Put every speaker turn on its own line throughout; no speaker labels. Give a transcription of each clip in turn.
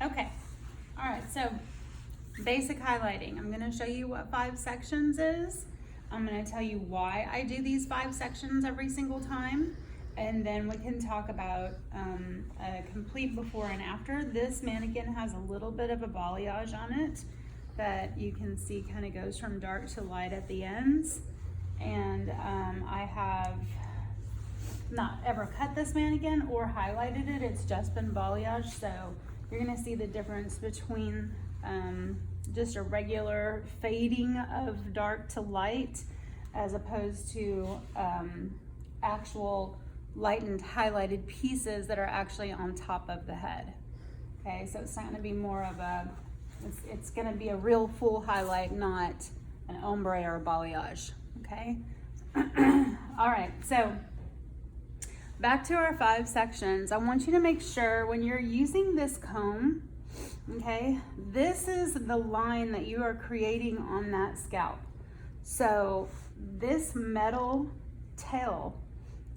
Okay, all right, so basic highlighting. I'm gonna show you what 5 sections is. I'm gonna tell you why I do these 5 sections every single time. And then we can talk about a complete before and after. This mannequin has a little bit of a balayage on it that you can see kind of goes from dark to light at the ends. And I have not ever cut this mannequin or highlighted it. It's just been balayage. So you're gonna see the difference between just a regular fading of dark to light as opposed to actual lightened highlighted pieces that are actually on top of the head. Okay, so it's not going to be more of a, it's going to be a real full highlight, not an ombre or a balayage. Okay. All right, so back to our 5 sections. I want you to make sure when you're using this comb, okay, this is the line that you are creating on that scalp. So this metal tail,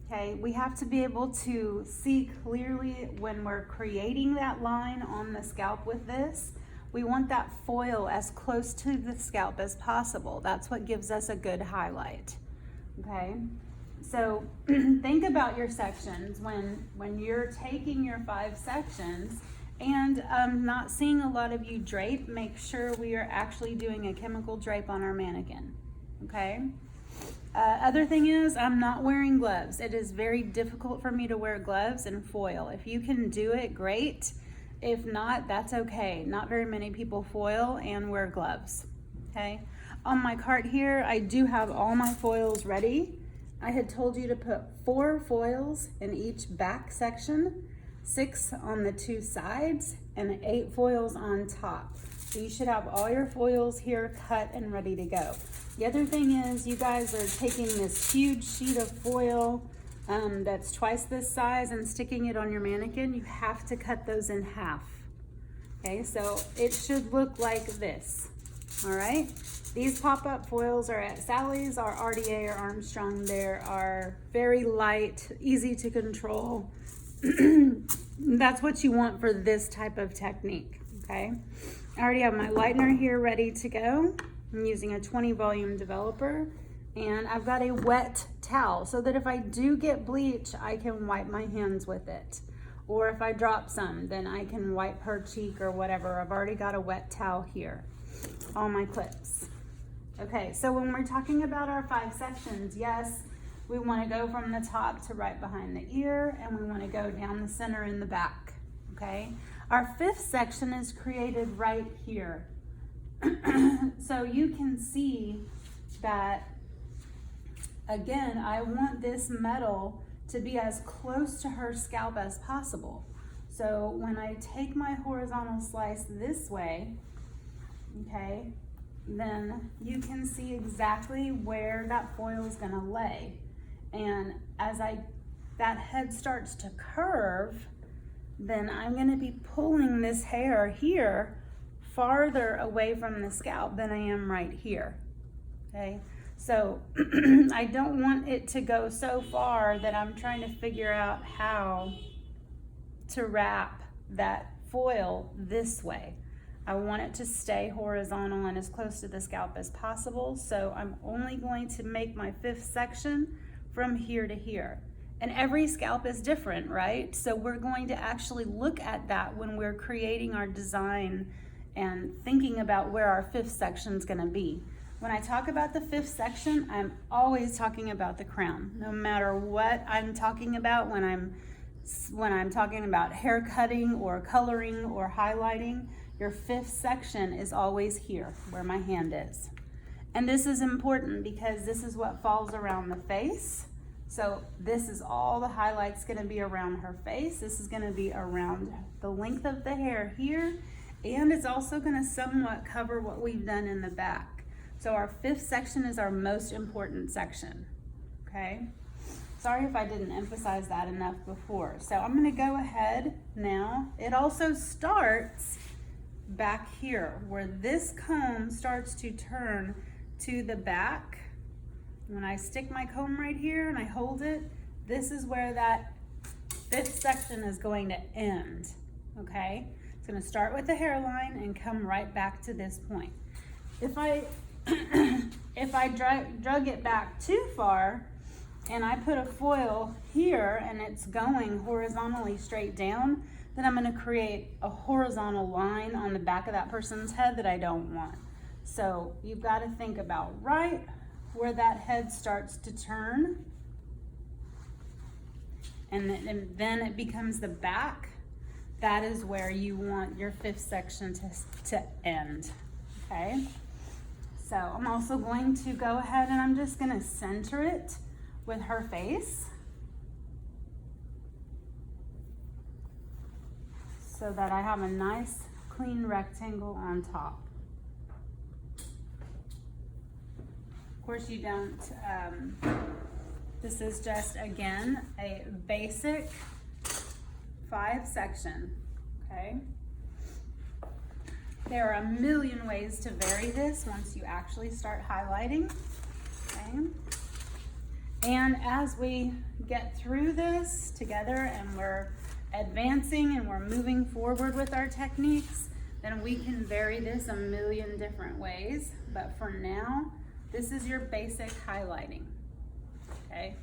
okay, we have to be able to see clearly when we're creating that line on the scalp with this. We want that foil as close to the scalp as possible. That's what gives us a good highlight, okay? So think about your sections when you're taking your 5 sections and not seeing a lot of you drape, make sure we are actually doing a chemical drape on our mannequin, okay? Other thing is, I'm not wearing gloves. It is very difficult for me to wear gloves and foil. If you can do it, great. If not, that's okay. Not very many people foil and wear gloves, okay? On my cart here, I do have all my foils ready. I had told you to put 4 foils in each back section, 6 on the 2 sides, and 8 foils on top. So you should have all your foils here cut and ready to go. The other thing is you guys are taking this huge sheet of foil that's twice this size and sticking it on your mannequin. You have to cut those in half. Okay, so it should look like this. All right, these pop-up foils are at Sally's or RDA or Armstrong. They are very light, easy to control. That's what you want for this type of technique, okay? I already have my lightener here ready to go. I'm using a 20 volume developer and I've got a wet towel so that if I do get bleach, I can wipe my hands with it. Or if I drop some, then I can wipe her cheek or whatever. I've already got a wet towel here. All my clips. Okay, so when we're talking about our 5 sections, yes, we want to go from the top to right behind the ear, and we want to go down the center in the back, okay? Our 5th section is created right here. So you can see that, again, I want this metal to be as close to her scalp as possible. So when I take my horizontal slice this way, okay, then you can see exactly where that foil is going to lay. And as that head starts to curve, then I'm going to be pulling this hair here farther away from the scalp than I am right here. Okay, so I don't want it to go so far that I'm trying to figure out how to wrap that foil this way. I want it to stay horizontal and as close to the scalp as possible. So I'm only going to make my 5th section from here to here. And every scalp is different, right? So we're going to actually look at that when we're creating our design and thinking about where our 5th section is going to be. When I talk about the 5th section, I'm always talking about the crown. No matter what I'm talking about when I'm talking about hair cutting or coloring or highlighting, your 5th section is always here where my hand is. And this is important because this is what falls around the face. So this is all the highlights going to be around her face. This is going to be around the length of the hair here. And it's also going to somewhat cover what we've done in the back. So our 5th section is our most important section, okay? Sorry if I didn't emphasize that enough before. So I'm going to go ahead now. It also starts back here where this comb starts to turn to the back. When I stick my comb right here and I hold it, this is where that 5th section is going to end, okay? It's gonna start with the hairline and come right back to this point. If I drug it back too far and I put a foil here and it's going horizontally straight down, then I'm gonna create a horizontal line on the back of that person's head that I don't want. So you've gotta think about right where that head starts to turn, and then it becomes the back. That is where you want your 5th section to end, okay? So I'm also going to go ahead and I'm just gonna center it with her face so that I have a nice clean rectangle on top. Of course you don't, this is just, again, a basic 5 section, okay? There are a million ways to vary this once you actually start highlighting, okay? And as we get through this together and we're advancing and we're moving forward with our techniques, then we can vary this a million different ways. But for now, this is your basic highlighting, okay?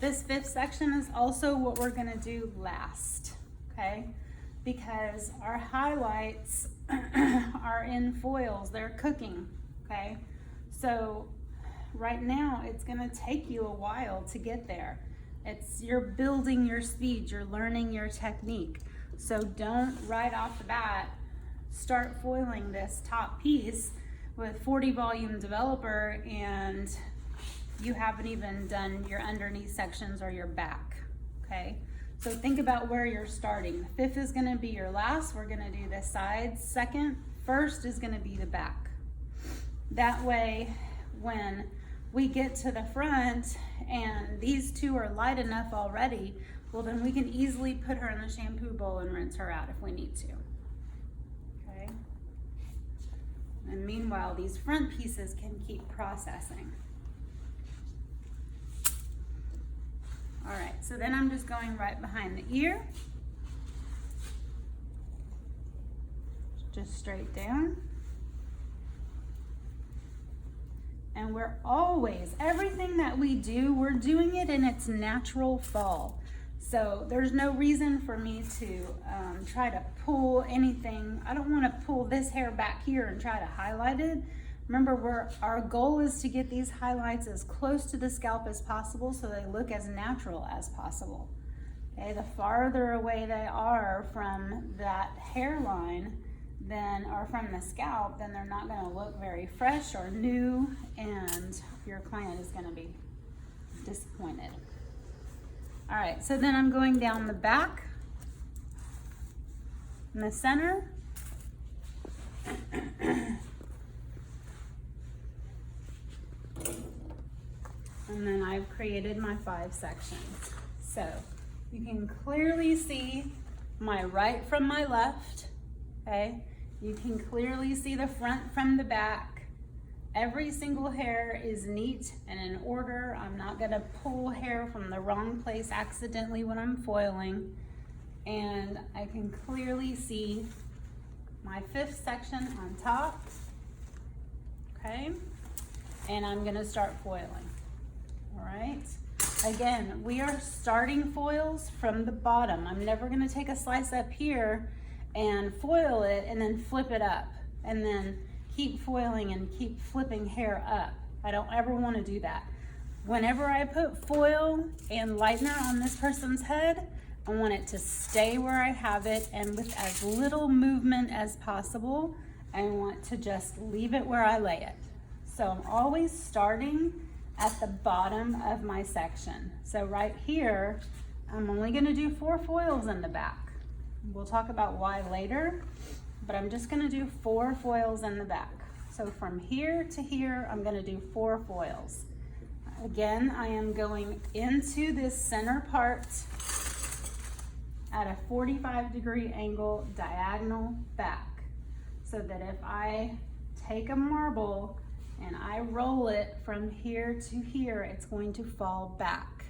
This 5th section is also what we're gonna do last, okay? Because our highlights are in foils, they're cooking, okay? So right now it's gonna take you a while to get there. You're building your speed, you're learning your technique. So don't right off the bat start foiling this top piece with 40 volume developer and you haven't even done your underneath sections or your back, okay? So think about where you're starting. The 5th is gonna be your last. We're gonna do the sides second. 1st is gonna be the back. That way, when we get to the front and these 2 are light enough already, well then we can easily put her in the shampoo bowl and rinse her out if we need to, okay? And meanwhile, these front pieces can keep processing. All right, so then I'm just going right behind the ear. Just straight down. And we're always, everything that we do, we're doing it in its natural fall. So there's no reason for me to try to pull anything. I don't want to pull this hair back here and try to highlight it. Remember, our goal is to get these highlights as close to the scalp as possible so they look as natural as possible. Okay, the farther away they are from that hairline, or from the scalp, then they're not going to look very fresh or new, and your client is going to be disappointed. All right, so then I'm going down the back in the center. And then I've created my 5 sections. So you can clearly see my right from my left, okay? You can clearly see the front from the back. Every single hair is neat and in order. I'm not gonna pull hair from the wrong place accidentally when I'm foiling. And I can clearly see my 5th section on top, okay? And I'm gonna start foiling. All right, again, we are starting foils from the bottom. I'm never gonna take a slice up here and foil it and then flip it up and then keep foiling and keep flipping hair up. I don't ever wanna do that. Whenever I put foil and lightener on this person's head, I want it to stay where I have it and with as little movement as possible. I want to just leave it where I lay it. So I'm always starting at the bottom of my section. So right here, I'm only gonna do 4 foils in the back. We'll talk about why later, but I'm just gonna do 4 foils in the back. So from here to here, I'm gonna do 4 foils. Again, I am going into this center part at a 45-degree angle diagonal back, so that if I take a marble and I roll it from here to here, it's going to fall back,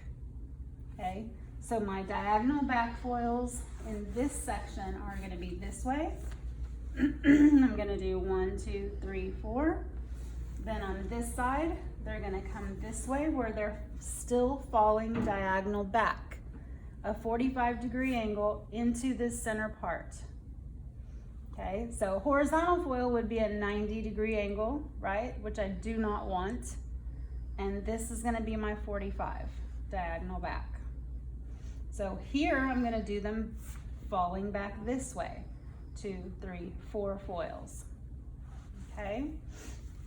okay? So my diagonal back foils in this section are going to be this way. I'm going to do 1, 2, 3, 4. Then on this side, they're going to come this way where they're still falling diagonal back, a 45-degree angle into this center part. Okay, so horizontal foil would be a 90-degree angle, right? Which I do not want. And this is going to be my 45 diagonal back. So here I'm going to do them falling back this way. 2, 3, 4 foils. Okay.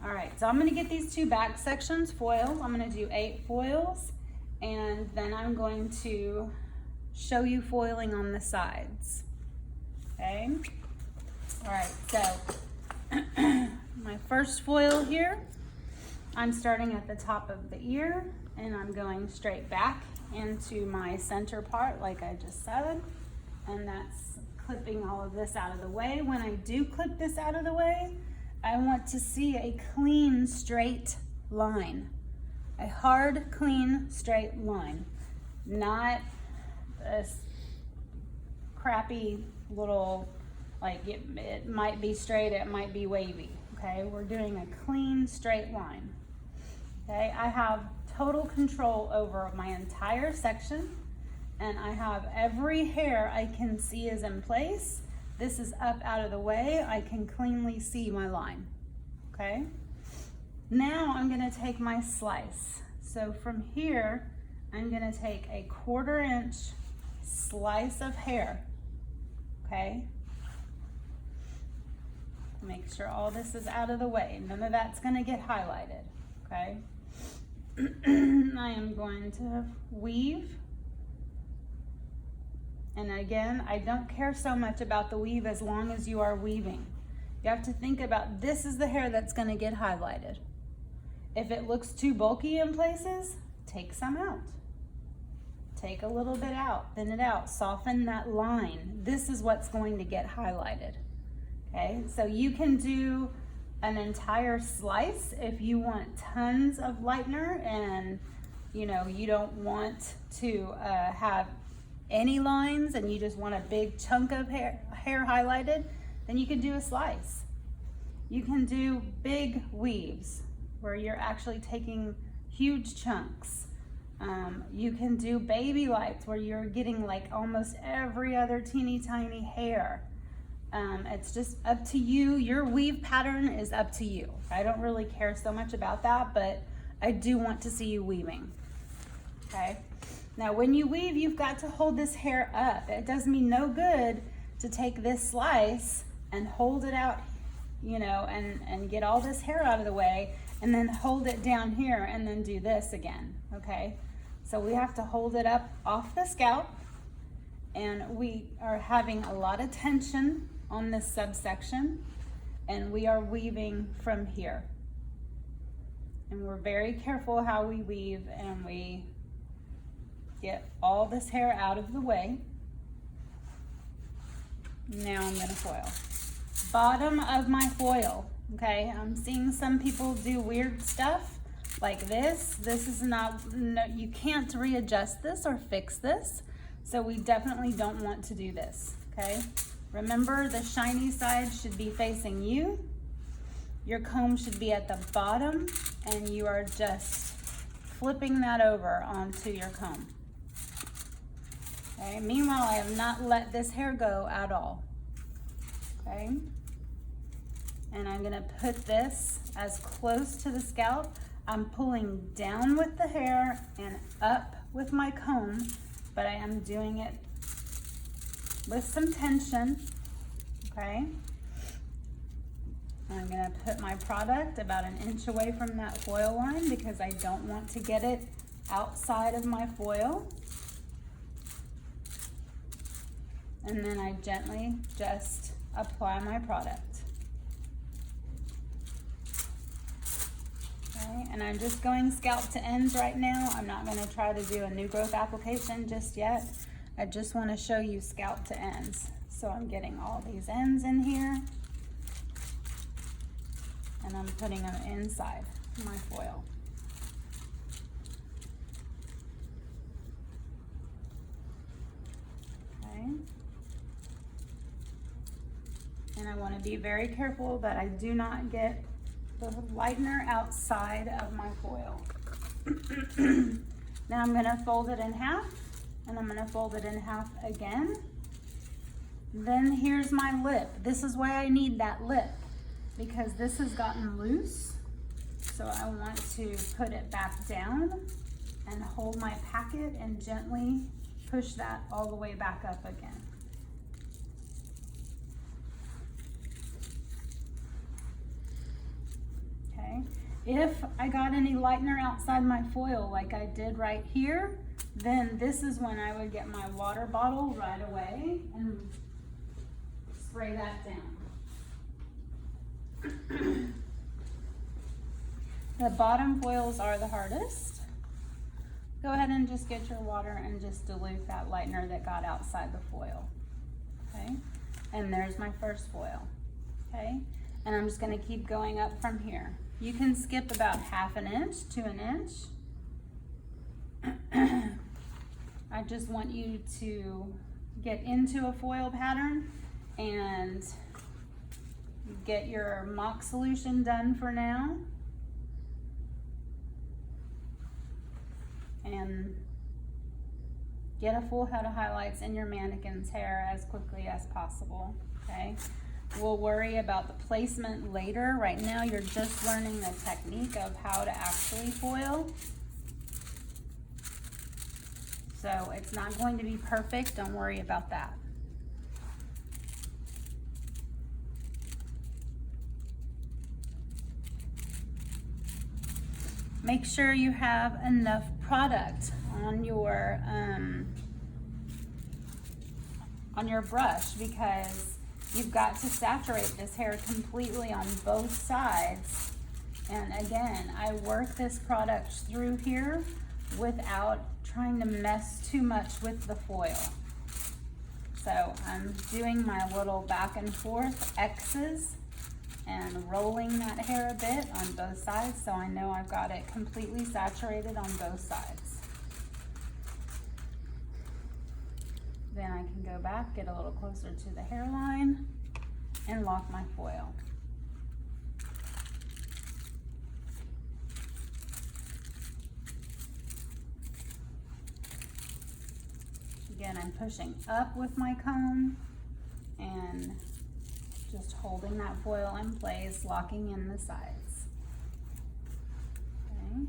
All right. So I'm going to get these two back sections foiled. I'm going to do 8 foils, and then I'm going to show you foiling on the sides. Okay. All right. So my first foil here, I'm starting at the top of the ear, and I'm going straight back into my center part like I just said, and that's clipping all of this out of the way. When I do clip this out of the way, I want to see a clean straight line, a hard clean straight line, not this crappy little, like it might be straight, it might be wavy. Okay, we're doing a clean straight line. Okay, I have total control over my entire section, and I have every hair I can see is in place. This is up out of the way. I can cleanly see my line. Okay, now I'm going to take my slice. So from here, I'm going to take a 1/4 inch slice of hair. Okay, make sure all this is out of the way. None of that's going to get highlighted. Okay. I am going to weave, and again, I don't care so much about the weave as long as you are weaving. You have to think about, this is the hair that's going to get highlighted. If it looks too bulky in places, take some out. Take a little bit out, thin it out, soften that line. This is what's going to get highlighted. Okay, so you can do an entire slice if you want tons of lightener and you know you don't want to have any lines and you just want a big chunk of hair highlighted, then you can do a slice. You can do big weaves where you're actually taking huge chunks. You can do baby lights where you're getting like almost every other teeny tiny hair. It's just up to you. Your weave pattern is up to you. I don't really care so much about that, but I do want to see you weaving. Okay. Now when you weave, you've got to hold this hair up. It does me no good to take this slice and hold it out, you know, and get all this hair out of the way and then hold it down here and then do this again. Okay. So we have to hold it up off the scalp, and we are having a lot of tension on this subsection, and we are weaving from here. And we're very careful how we weave, and we get all this hair out of the way. Now I'm gonna foil. Bottom of my foil, okay? I'm seeing some people do weird stuff like this. This is not, no, you can't readjust this or fix this. So we definitely don't want to do this, okay? Remember, the shiny side should be facing you. Your comb should be at the bottom, and you are just flipping that over onto your comb. Okay, meanwhile, I have not let this hair go at all. Okay, and I'm gonna put this as close to the scalp. I'm pulling down with the hair and up with my comb, but I am doing it with some tension. Okay, I'm gonna put my product about 1 inch away from that foil line because I don't want to get it outside of my foil. And then I gently just apply my product. Okay, and I'm just going scalp to ends right now. I'm not gonna try to do a new growth application just yet. I just wanna show you scalp to ends. So I'm getting all these ends in here, and I'm putting them inside my foil. Okay. And I want to be very careful that I do not get the lightener outside of my foil. Now I'm going to fold it in half, and I'm going to fold it in half again. Then here's my lip. This is why I need that lip, because this has gotten loose. So I want to put it back down and hold my packet and gently push that all the way back up again. Okay. If I got any lightener outside my foil like I did right here, then this is when I would get my water bottle right away and spray that down. The bottom foils are the hardest. Go ahead and just get your water and just dilute that lightener that got outside the foil. Okay, and there's my first foil. Okay, and I'm just going to keep going up from here. You can skip about 1/2 inch to 1 inch. I just want you to get into a foil pattern and get your mock solution done for now. And get a full head of highlights in your mannequin's hair as quickly as possible, okay? We'll worry about the placement later. Right now, you're just learning the technique of how to actually foil. So it's not going to be perfect. Don't worry about that. Make sure you have enough product on your brush, because you've got to saturate this hair completely on both sides. And again, I work this product through here without trying to mess too much with the foil. So I'm doing my little back and forth X's and rolling that hair a bit on both sides, so I know I've got it completely saturated on both sides. Then I can go back, get a little closer to the hairline, and lock my foil. Again, I'm pushing up with my comb and just holding that foil in place, locking in the sides. Okay.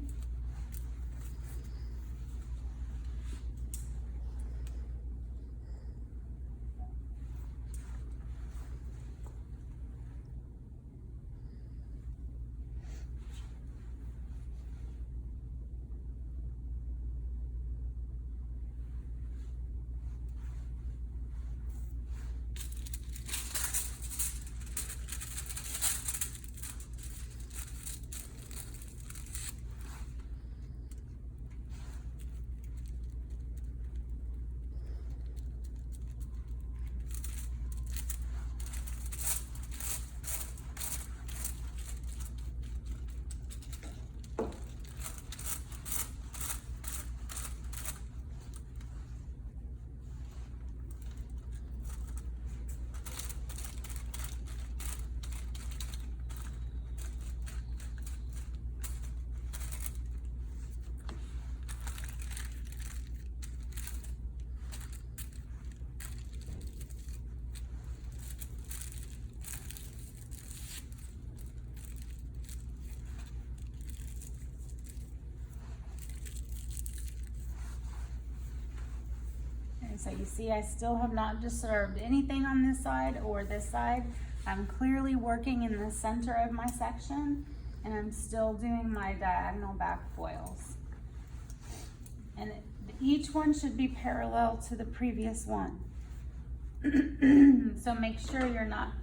So you see, I still have not disturbed anything on this side or this side. I'm clearly working in the center of my section, and I'm still doing my diagonal back foils. And each one should be parallel to the previous one. So make sure you're not,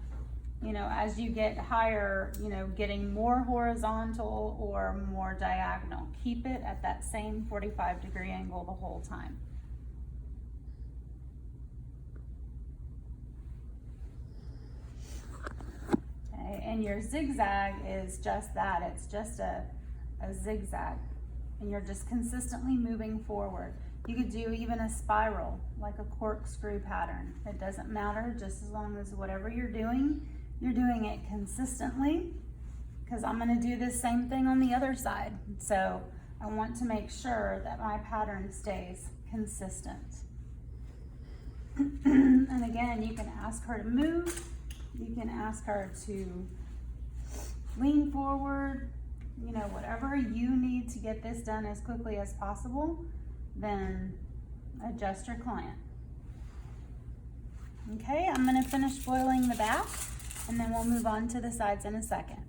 as you get higher, getting more horizontal or more diagonal. Keep it at that same 45-degree angle the whole time. And your zigzag is just that. It's just a zigzag, and you're just consistently moving forward. You could do even a spiral, like a corkscrew pattern. It doesn't matter, just as long as whatever you're doing it consistently, because I'm gonna do the same thing on the other side. So I want to make sure that my pattern stays consistent. And again, you can ask her to move. You can ask her to lean forward, you know, whatever you need to get this done as quickly as possible, then adjust your client. Okay, I'm gonna finish boiling the back and then we'll move on to the sides in a second.